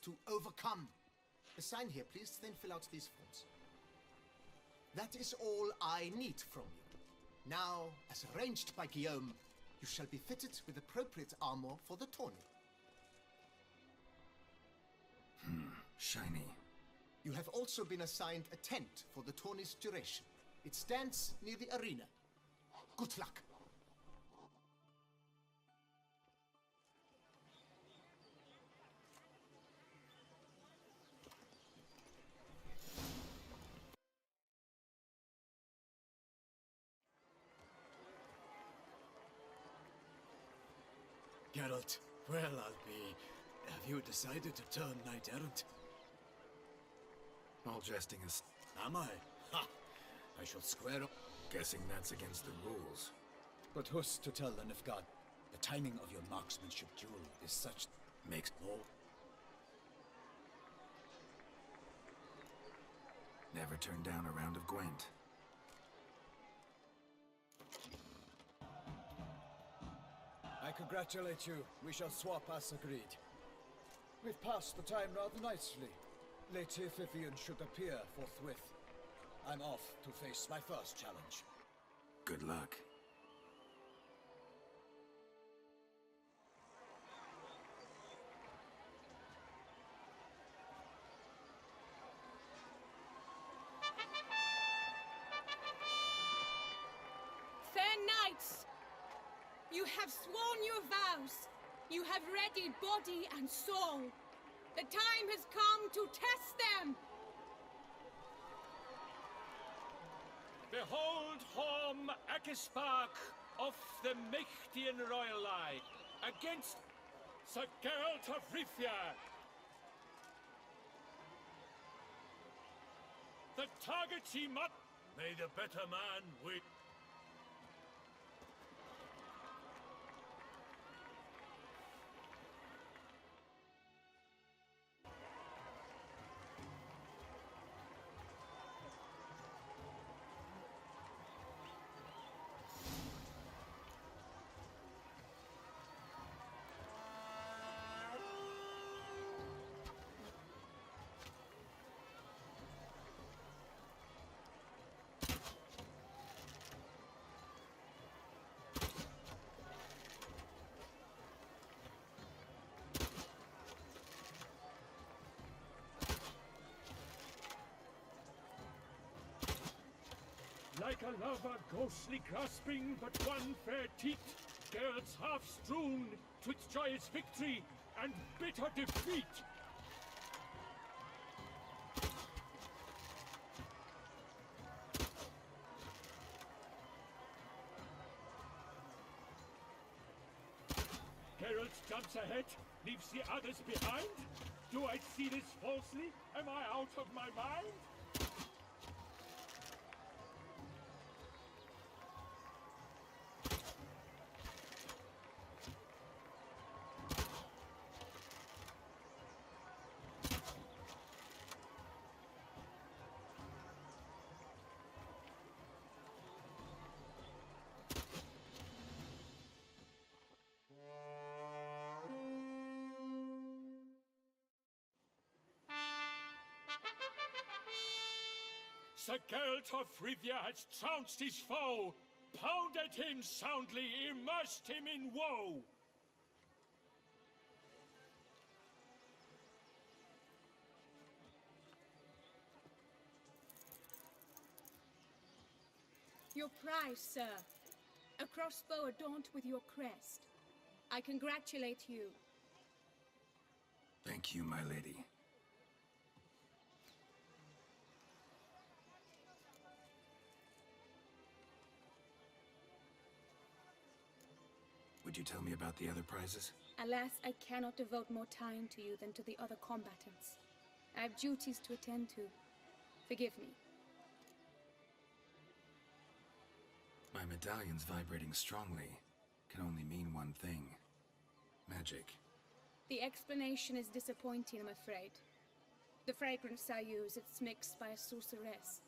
to overcome. Sign here, please, then fill out these forms. That is all I need from you. Now, as arranged by Guillaume, you shall be fitted with appropriate armor for the tourney. Shiny. You have also been assigned a tent for the tourney's duration. It stands near the arena. Good luck. Geralt, well, I'll be... Have you decided to turn knight-errant? All jesting is... Am I? Ha! I shall square up. Guessing that's against the rules. But who's to tell the Nilfgaard? The timing of your marksmanship duel is such... Makes no... Never turn down a round of Gwent. I congratulate you. We shall swap as agreed. We've passed the time rather nicely. Lady Vivian should appear forthwith. I'm off to face my first challenge. Good luck. Fair knights, you have sworn your vows. You have readied body and soul. The time has come to test them. Behold Horm Akispark of the Mächtigen Royal Eye against Sir Geralt of Rivia. The target he must... May the better man win. Like a lover ghostly grasping but one fair teat, Geralt's half strewn twixt joyous victory and bitter defeat. Geralt jumps ahead, leaves the others behind. Do I see this falsely? Am I out of my mind? Sir Geralt of Rivia has trounced his foe, pounded him soundly, immersed him in woe. Your prize, sir. A crossbow adorned with your crest. I congratulate you. Thank you, my lady. Would you tell me about the other prizes? Alas, I cannot devote more time to you than to the other combatants. I have duties to attend to. Forgive me. My medallion's vibrating strongly. Can only mean one thing. Magic. The explanation is disappointing, I'm afraid. The fragrance I use, it's mixed by a sorceress.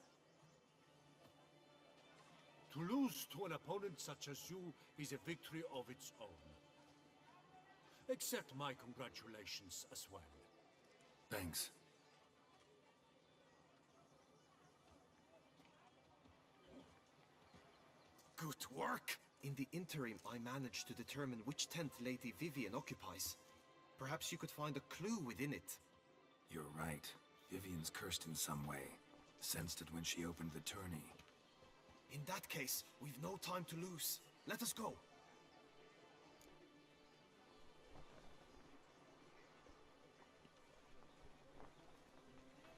To lose to an opponent such as you is a victory of its own. Accept my congratulations as well. Thanks. Good work! In the interim, I managed to determine which tent Lady Vivian occupies. Perhaps you could find a clue within it. You're right. Vivian's cursed in some way. Sensed it when she opened the tourney. In that case, we've no time to lose. Let us go.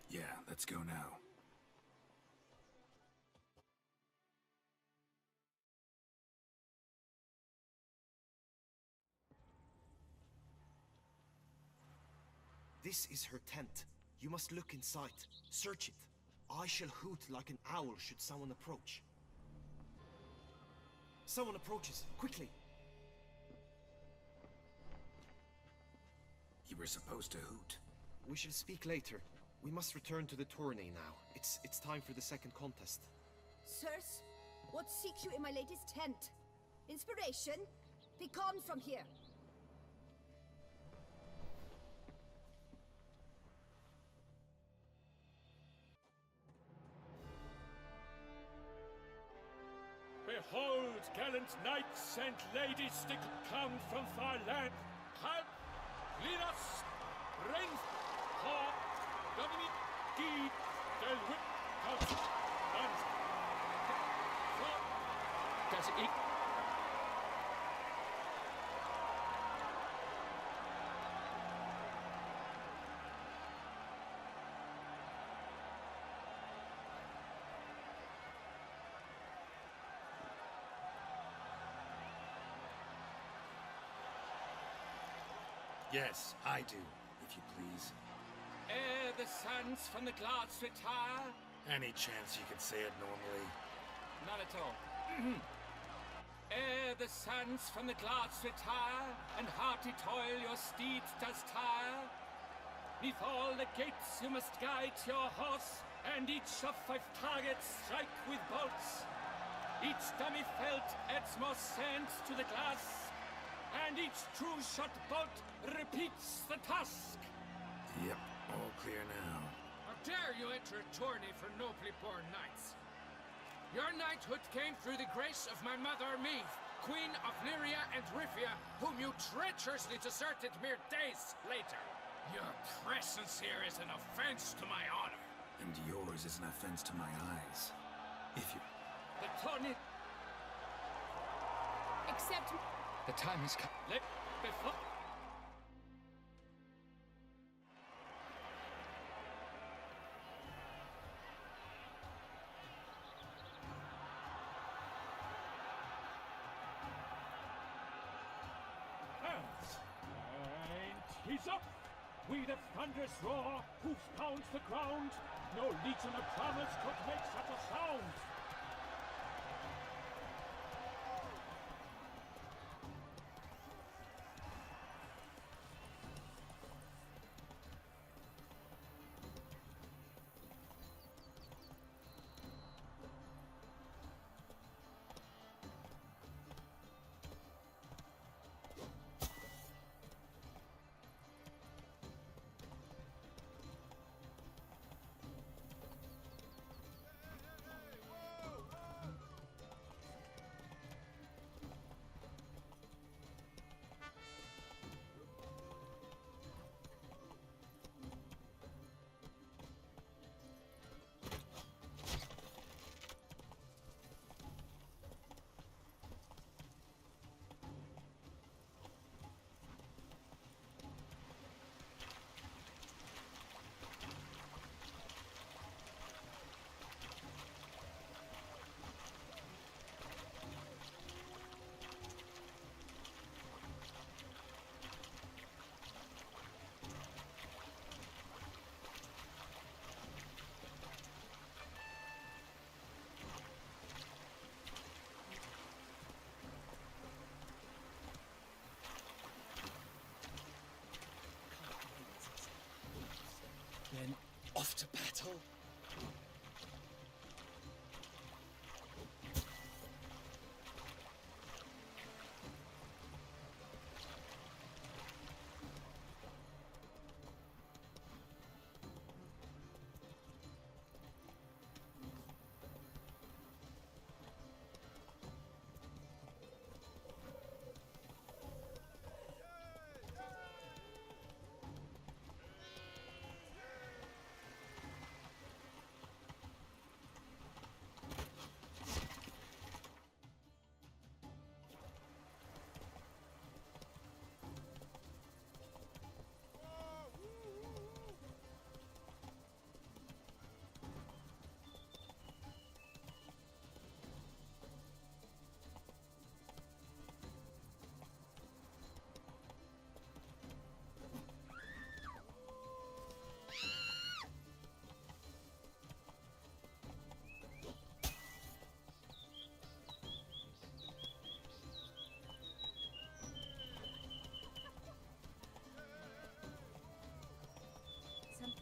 Yeah, let's go now. This is her tent. You must look inside. Search it. I shall hoot like an owl should someone approach. Someone approaches. Quickly! You were supposed to hoot. We shall speak later. We must return to the tourney now. It's time for the second contest. Sirs, what seeks you in my lady's tent? Inspiration? Be gone from here! Behold, gallant knights and ladies stick come from far land. Help! Lead us! Reign! Ha! Dominic! Guy! Del Whip! Count! Dans! Das ik... Yes, I do, if you please. Ere the sands from the glass retire. Any chance you could say it normally? Not at all. Ere the sands from the glass retire, and hearty toil your steeds does tire, neath all the gates you must guide your horse, and each of 5 targets strike with bolts. Each dummy felt adds more sand to the glass, and each true shot bolt repeats the task. Yep, all clear now. How dare you enter a tourney for nobly born knights? Your knighthood came through the grace of my mother Meve, Queen of Lyria and Rifia, whom you treacherously deserted mere days later. Your presence here is an offense to my honor. And yours is an offense to my eyes. If you... The tourney... Except... The time has come. Let... Before... And he's up! We the thunderous roar, hoofs pounds the ground. No legion of promise could make such a sound. Then off to battle.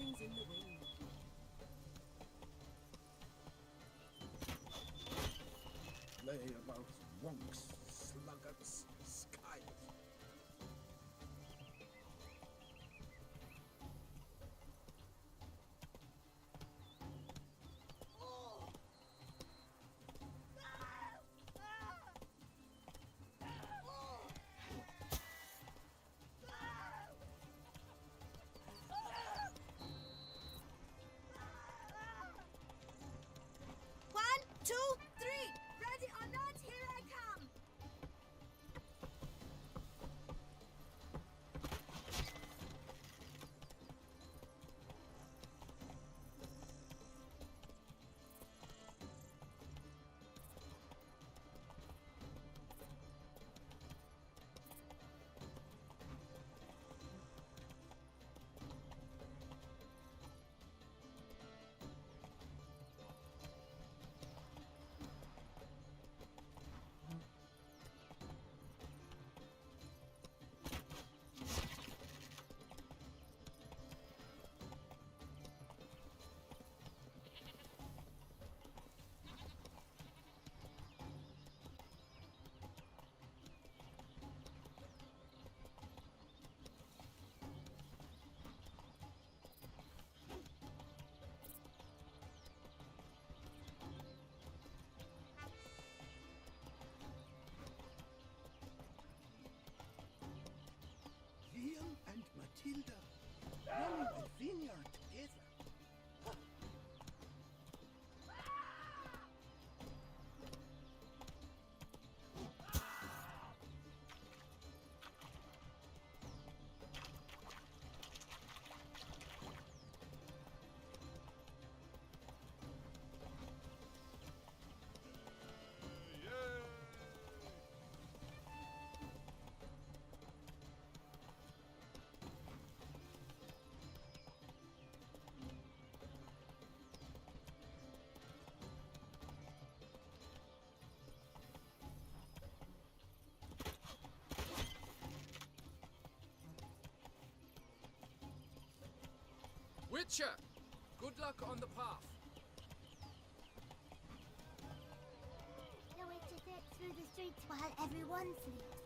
Something's in the wind. Lay about wonks, sluggards, skies. One, two, three! Ready or not, here I come! Liam and Matilda running a vineyard together. Witcher, good luck on the path. The Witcher slips through the streets while everyone sleeps.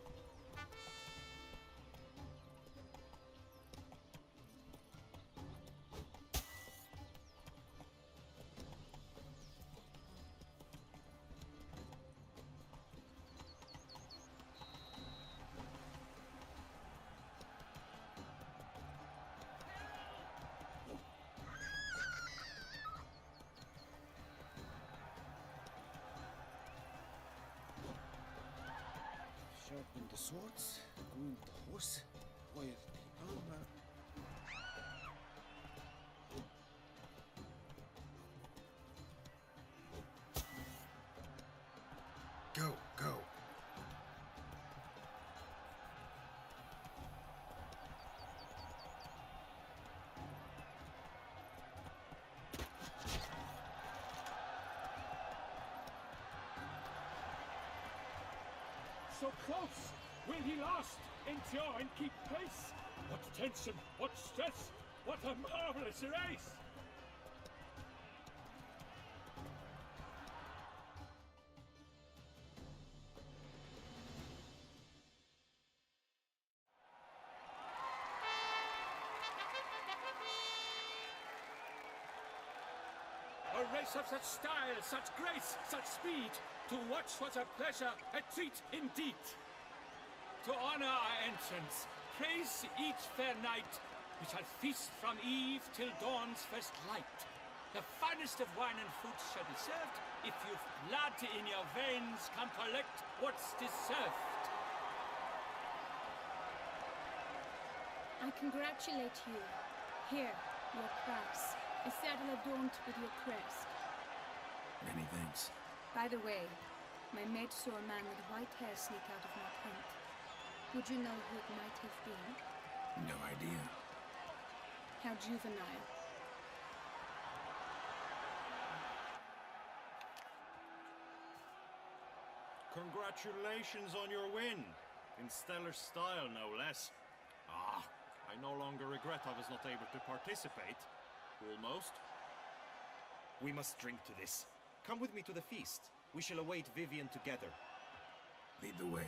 Sharpen the swords, groom the horse, oil the armor. Go, go. So close! Will he last? Endure and keep pace? What tension, what stress, what a marvelous race! A race of such style, such grace, such speed. To watch was a pleasure, a treat indeed. To honor our entrance, praise each fair knight. We shall feast from eve till dawn's first light. The finest of wine and fruits shall be served. If you've blood in your veins, come collect what's deserved. I congratulate you. Here, your prize. A saddle adorned with your crest. Many thanks. By the way, my maid saw a man with white hair sneak out of my tent. Would you know who it might have been? No idea. How juvenile. Congratulations on your win. In stellar style, no less. Ah, I no longer regret I was not able to participate. Almost. We must drink to this. Come with me to the feast. We shall await Vivian together. Lead the way.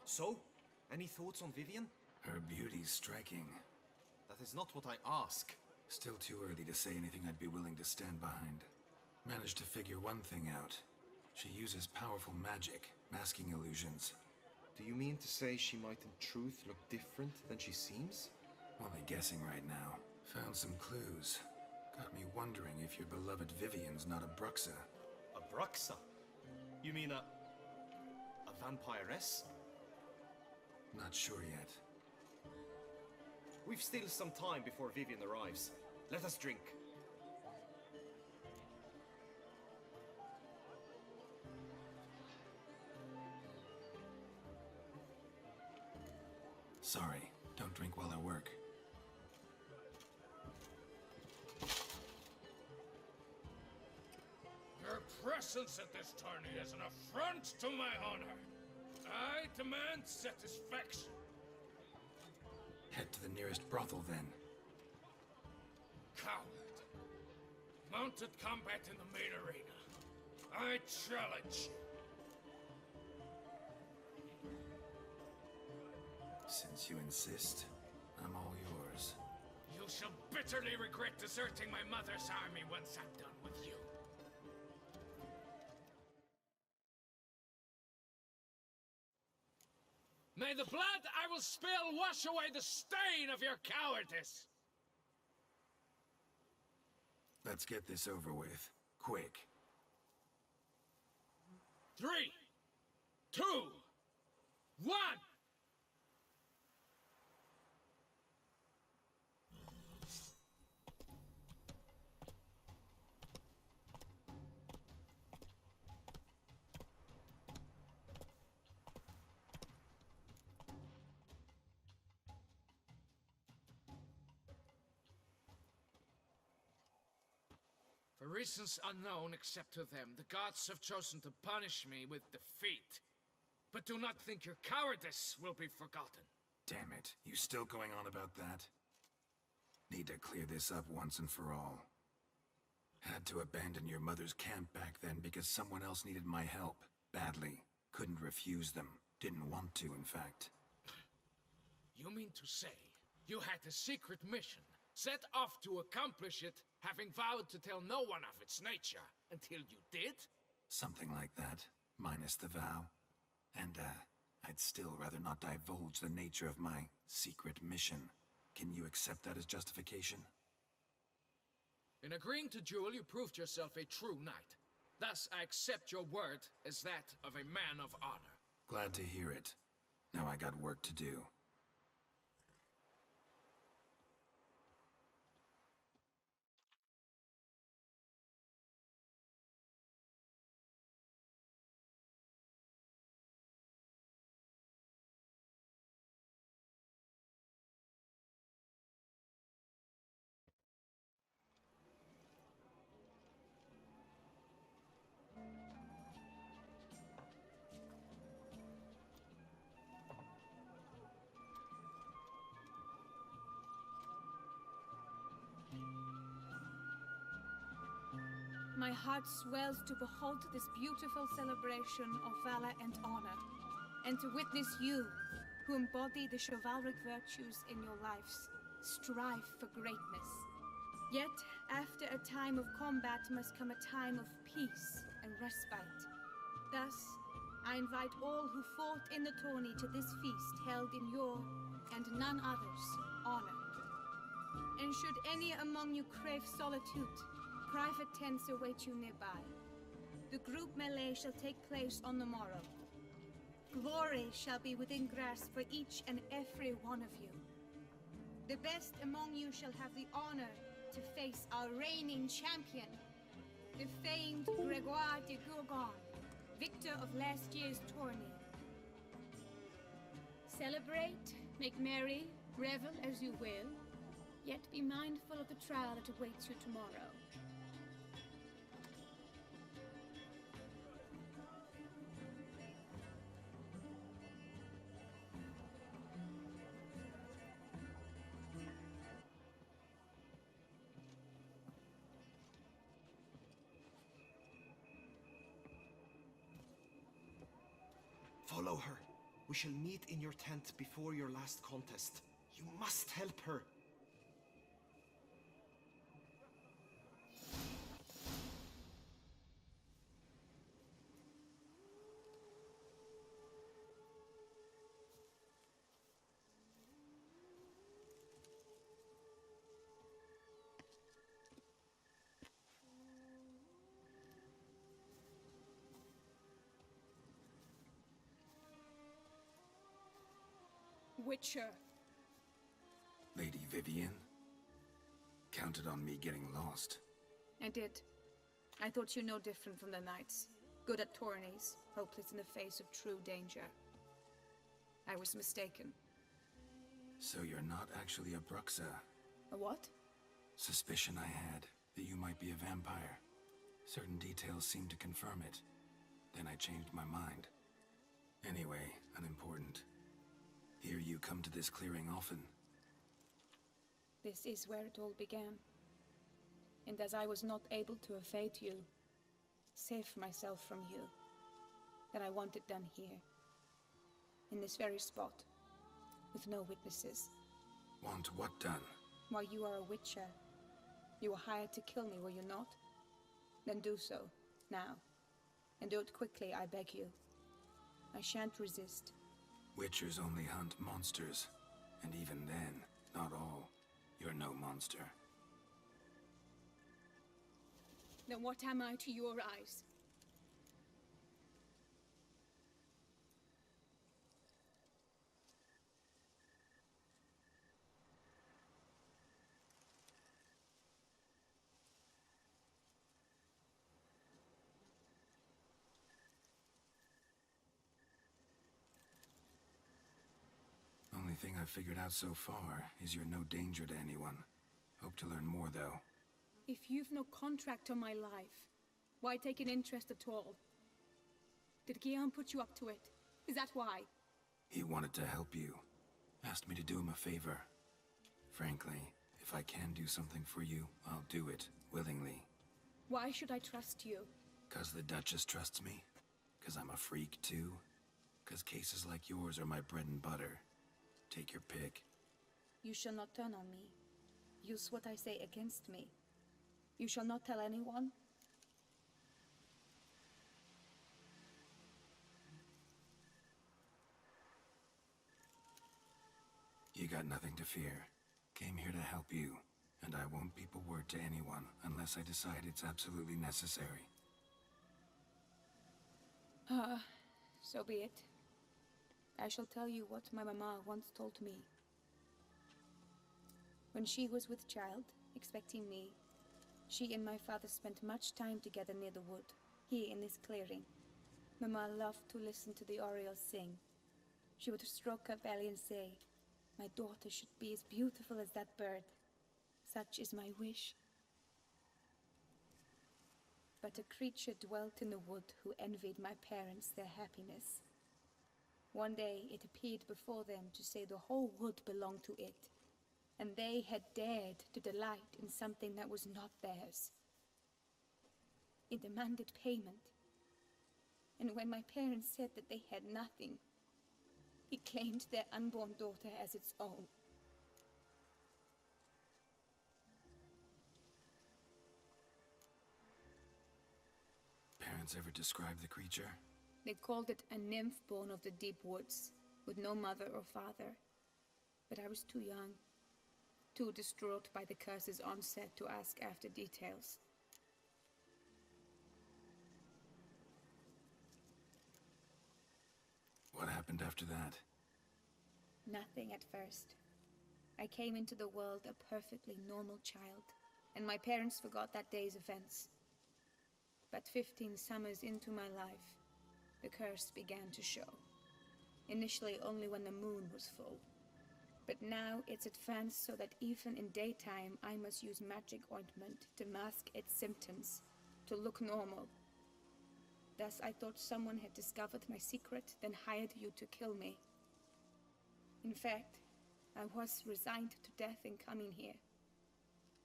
So, any thoughts on Vivian? Her beauty's striking. That is not what I ask. Still too early to say anything I'd be willing to stand behind. Managed to figure one thing out. She uses powerful magic, masking illusions. Do you mean to say she might in truth look different than she seems? Only guessing right now. Found some clues. Got me wondering if your beloved Vivian's not a Bruxa. A Bruxa? You mean a vampiress? Not sure yet. We've still some time before Vivian arrives. Let us drink. Sorry, don't drink while I work. Your presence at this tourney is an affront to my honor. I demand satisfaction. Head to the nearest brothel then. Coward. Mounted combat in the main arena. I challenge you. Since you insist, I'm all yours. You shall bitterly regret deserting my mother's army once I'm done with you. May the blood I will spill wash away the stain of your cowardice! Let's get this over with. Quick. 3, 2, 1! For reasons unknown except to them, the gods have chosen to punish me with defeat. But do not think your cowardice will be forgotten. Damn it, you still going on about that? Need to clear this up once and for all. Had to abandon your mother's camp back then because someone else needed my help. Badly. Couldn't refuse them. Didn't want to, in fact. You mean to say you had a secret mission, set off to accomplish it, having vowed to tell no one of its nature, until you did? Something like that, minus the vow. And, I'd still rather not divulge the nature of my secret mission. Can you accept that as justification? In agreeing to duel, you proved yourself a true knight. Thus, I accept your word as that of a man of honor. Glad to hear it. Now I got work to do. My heart swells to behold this beautiful celebration of valor and honor, and to witness you, who embody the chivalric virtues in your lives, strive for greatness. Yet, after a time of combat must come a time of peace and respite. Thus, I invite all who fought in the tourney to this feast held in your, and none other's, honor. And should any among you crave solitude, private tents await you nearby. The group melee shall take place on the morrow. Glory shall be within grasp for each and every one of you. The best among you shall have the honor to face our reigning champion, the famed Gregoire de Gourgon, victor of last year's tourney. Celebrate, make merry, Revel as you will, yet be mindful of the trial that awaits you tomorrow. Follow her. We shall meet in your tent before your last contest. You must help her. Witcher. Lady Vivienne? Counted on me getting lost. I did. I thought you no different from the knights. Good at tourneys, hopeless in the face of true danger. I was mistaken. So you're not actually a Bruxa? A what? Suspicion I had, that you might be a vampire. Certain details seemed to confirm it. Then I changed my mind. Anyway, unimportant. Here you come to this clearing often. This is where it all began. And as I was not able to evade you, save myself from you, then I want it done here. In this very spot, with no witnesses. Want what done? Why, you are a witcher. You were hired to kill me, were you not? Then do so, now. And do it quickly, I beg you. I shan't resist. Witchers only hunt monsters. And even then, not all. You're no monster. Then what am I to your eyes? Only thing I've figured out so far is you're no danger to anyone. Hope to learn more, though. If you've no contract on my life, why take an interest at all? Did Guillaume put you up to it? Is that why? He wanted to help you. Asked me to do him a favor. Frankly, if I can do something for you, I'll do it, willingly. Why should I trust you? 'Cause the Duchess trusts me? 'Cause I'm a freak, too? 'Cause cases like yours are my bread and butter? Take your pick. You shall not turn on me. Use what I say against me. You shall not tell anyone? You got nothing to fear. Came here to help you, and I won't peep a word to anyone unless I decide it's absolutely necessary. So be it. I shall tell you what my mama once told me. When she was with child, expecting me, she and my father spent much time together near the wood, here in this clearing. Mama loved to listen to the orioles sing. She would stroke her belly and say, "My daughter should be as beautiful as that bird. Such is my wish." But a creature dwelt in the wood who envied my parents their happiness. One day it appeared before them to say the whole wood belonged to it, and they had dared to delight in something that was not theirs. It demanded payment, and when my parents said that they had nothing, it claimed their unborn daughter as its own. Parents ever describe the creature? They called it a nymph born of the deep woods, with no mother or father. But I was too young, too distraught by the curse's onset to ask after details. What happened after that? Nothing at first. I came into the world a perfectly normal child, and my parents forgot that day's events. But 15 summers into my life, the curse began to show. Initially only when the moon was full. But now it's advanced so that even in daytime I must use magic ointment to mask its symptoms, to look normal. Thus I thought someone had discovered my secret, then hired you to kill me. In fact, I was resigned to death in coming here.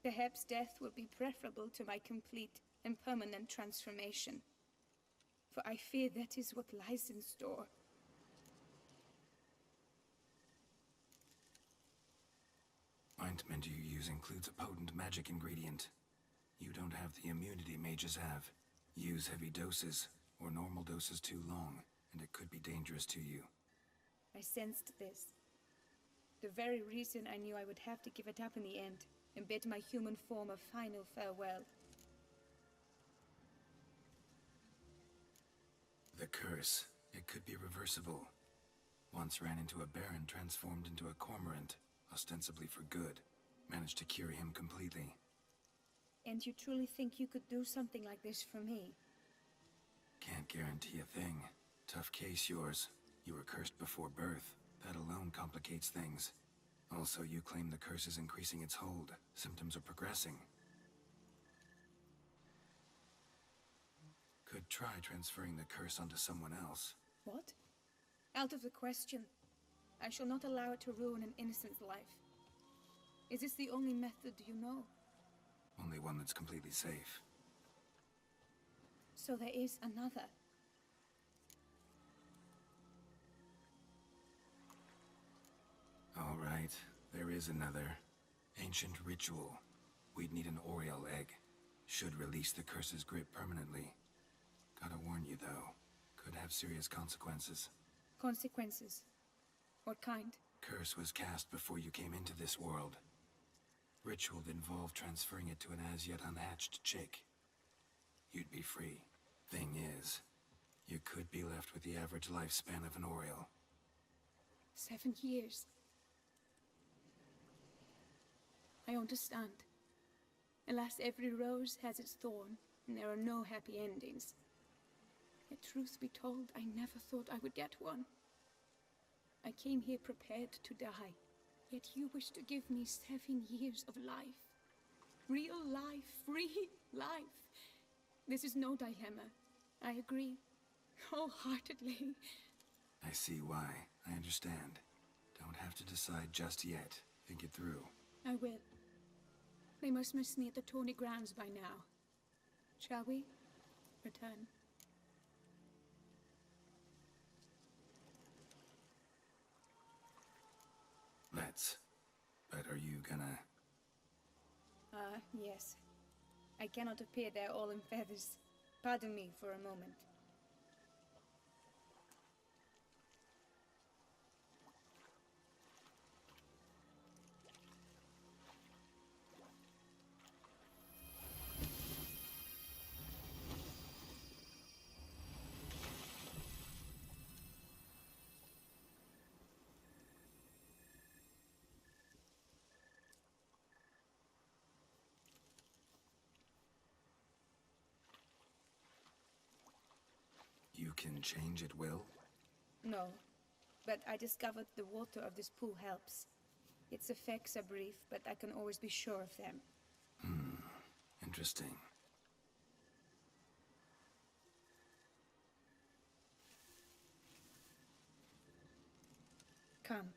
Perhaps death would be preferable to my complete and permanent transformation. For I fear that is what lies in store. Ointment you use includes a potent magic ingredient. You don't have the immunity mages have. Use heavy doses, or normal doses too long, and it could be dangerous to you. I sensed this. The very reason I knew I would have to give it up in the end, and bid my human form a final farewell. The curse. It could be reversible. Once ran into a baron transformed into a cormorant, ostensibly for good. Managed to cure him completely. And you truly think you could do something like this for me? Can't guarantee a thing. Tough case yours. You were cursed before birth. That alone complicates things. Also, you claim the curse is increasing its hold. Symptoms are progressing. Could try transferring the curse onto someone else. What? Out of the question. I shall not allow it to ruin an innocent's life. Is this the only method you know? Only one that's completely safe. So there is another. All right, there is another. Ancient ritual. We'd need an Oriel egg. Should release the curse's grip permanently. Gotta warn you, though. Could have serious consequences. Consequences? What kind? Curse was cast before you came into this world. Ritual involved transferring it to an as-yet unhatched chick. You'd be free. Thing is, you could be left with the average lifespan of an Oriel. 7 years. I understand. Alas, every rose has its thorn, and there are no happy endings. Yet, truth be told, I never thought I would get one. I came here prepared to die, yet you wish to give me 7 years of life. Real life, free life. This is no dilemma. I agree, wholeheartedly. I see why. I understand. Don't have to decide just yet. Think it through. I will. They must miss me at the tourney grounds by now. Shall we? Return. Let's. But are you gonna... Yes. I cannot appear there all in feathers. Pardon me for a moment. You can change at will? No, but I discovered the water of this pool helps. Its effects are brief, but I can always be sure of them. Interesting. Come.